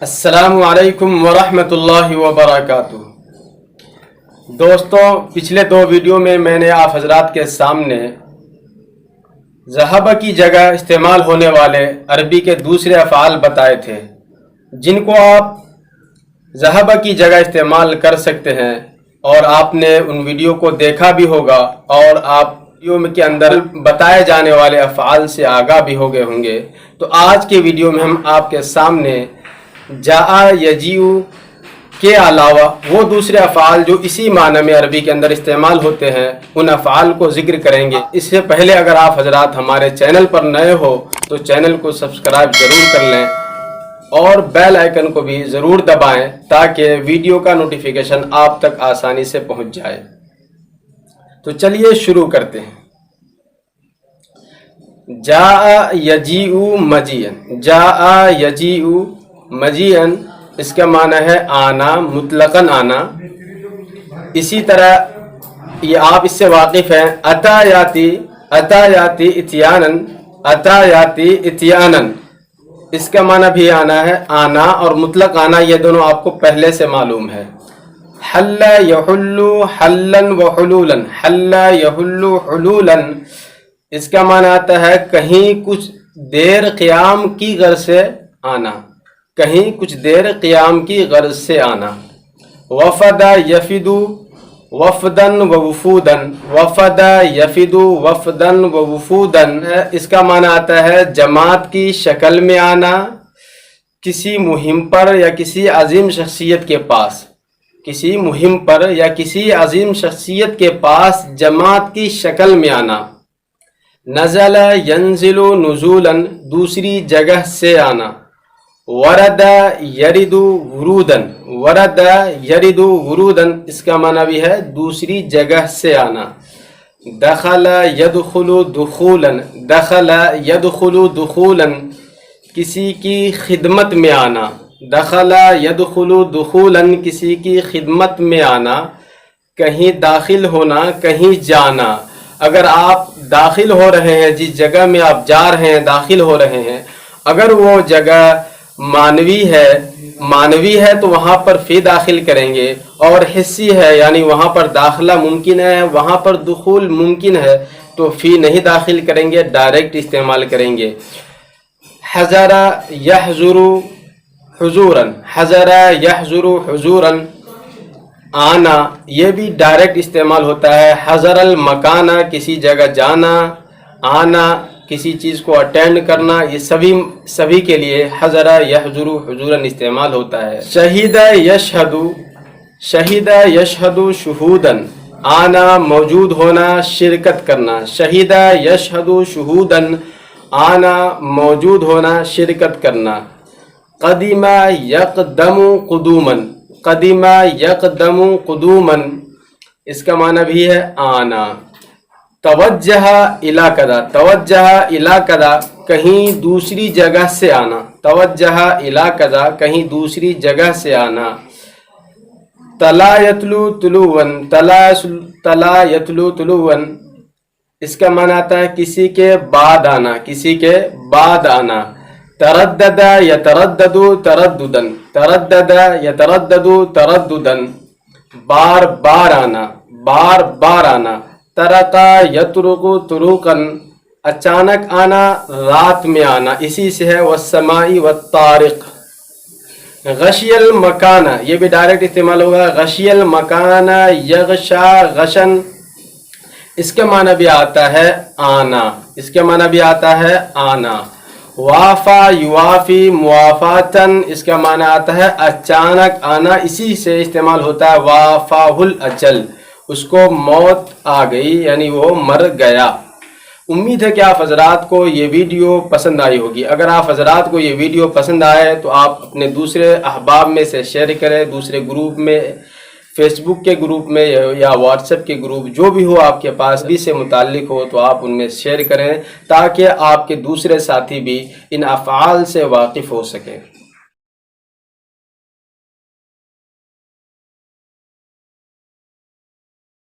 السلام علیکم ورحمۃ اللہ وبرکاتہ۔ دوستوں، پچھلے دو ویڈیو میں نے آپ حضرات کے سامنے ذہب کی جگہ استعمال ہونے والے عربی کے دوسرے افعال بتائے تھے جن کو آپ ذہب کی جگہ استعمال کر سکتے ہیں، اور آپ نے ان ویڈیو کو دیکھا بھی ہوگا اور آپ ویڈیو کے اندر بتائے جانے والے افعال سے آگاہ بھی ہو گئے ہوں گے۔ تو آج کے ویڈیو میں ہم آپ کے سامنے جاء یجیء کے علاوہ وہ دوسرے افعال جو اسی معنی میں عربی کے اندر استعمال ہوتے ہیں ان افعال کو ذکر کریں گے۔ اس سے پہلے اگر آپ حضرات ہمارے چینل پر نئے ہو تو چینل کو سبسکرائب ضرور کر لیں اور بیل آئیکن کو بھی ضرور دبائیں تاکہ ویڈیو کا نوٹیفیکیشن آپ تک آسانی سے پہنچ جائے۔ تو چلیے شروع کرتے ہیں۔ جاء یجیء مجیئن، جاء یجیء مجیئن اس کا معنی ہے آنا، مطلقاً آنا۔ اسی طرح یہ آپ اس سے واقف ہیں، اتا یاتی، اتا یاتی اتیانن، اتا یاتی اتیانن اس کا معنی بھی آنا ہے، آنا اور مطلق آنا یہ دونوں آپ کو پہلے سے معلوم ہے۔ حل یحل حلن و حلولن، حل یحل حلولن اس کا معنی آتا ہے کہیں کچھ دیر قیام کی غرض سے آنا، کہیں کچھ دیر قیام کی غرض سے آنا۔ وفد یفد وفدن و وفودن، وفد یفد وفدن و وفودن اس کا معنی آتا ہے جماعت کی شکل میں آنا، کسی مہم پر یا کسی عظیم شخصیت کے پاس، کسی مہم پر یا کسی عظیم شخصیت کے پاس جماعت کی شکل میں آنا۔ نزل ینزل نزولاً دوسری جگہ سے آنا۔ ورد یرد ورودن، ورد یرد ورودن اس کا معنی بھی ہے دوسری جگہ سے آنا۔ دخل یدخل دخولاً، دخل یدخل دخولاً کسی کی خدمت میں آنا، دخل یدخل دخولاً کسی کی خدمت میں آنا، کہیں داخل ہونا، کہیں جانا۔ اگر آپ داخل ہو رہے ہیں، جس جگہ میں آپ جا رہے ہیں داخل ہو رہے ہیں، اگر وہ جگہ معنوی ہے تو وہاں پر فی داخل کریں گے، اور حسی ہے یعنی وہاں پر داخلہ ممکن ہے، وہاں پر دخول ممکن ہے تو فی نہیں داخل کریں گے، ڈائریکٹ استعمال کریں گے۔ حضر یحضر حضوراً، حضر یحضر حضوراً آنا یہ بھی ڈائریکٹ استعمال ہوتا ہے۔ حضر المکانہ کسی جگہ جانا، آنا کسی چیز کو اٹینڈ کرنا، یہ سبھی کے لیے حضر یحضر حضوراً استعمال ہوتا ہے۔ شہید یشہد، شہید یشہد شہوداً آنا موجود ہونا، شرکت کرنا۔ شہید یشہد شہوداً آنا موجود ہونا، شرکت کرنا۔ قدم یقدم قدوماً، قدم یقدم قدوماً اس کا معنی بھی ہے آنا۔ توجہ الی کذا، توجہ الی کذا کہیں دوسری جگہ سے آنا، توجہ الی کذا کہیں دوسری جگہ سے آنا۔ تلا یتلو طلوعاً، تلا یتلو طلوعاً اس کا معنی آتا ہے کسی کے بعد آنا، کسی کے بعد آنا۔ تردد یتردد تردداً، تردد یتردد تردداً بار بار آنا، بار بار آنا۔ ترقا یترق طروقاً اچانک آنا، رات میں آنا، اسی سے ہے والسماء والطارق۔ غشی المکانہ یہ بھی ڈائریکٹ استعمال ہوگا۔ غشی المکانہ یغشا غشن اس کا معنی بھی آتا ہے آنا، اس کا معنی بھی آتا ہے آنا۔ وافا یوافی موافاتن اس کا معنی آتا ہے اچانک آنا، اسی سے استعمال ہوتا ہے وافاہ الاجل، اس کو موت آ گئی یعنی وہ مر گیا۔ امید ہے کہ آپ حضرات کو یہ ویڈیو پسند آئی ہوگی۔ اگر آپ حضرات کو یہ ویڈیو پسند آئے تو آپ اپنے دوسرے احباب میں سے شیئر کریں، دوسرے گروپ میں، فیس بک کے گروپ میں یا واٹس ایپ کے گروپ جو بھی ہو آپ کے پاس بھی سے متعلق ہو تو آپ ان میں شیئر کریں تاکہ آپ کے دوسرے ساتھی بھی ان افعال سے واقف ہو سکیں۔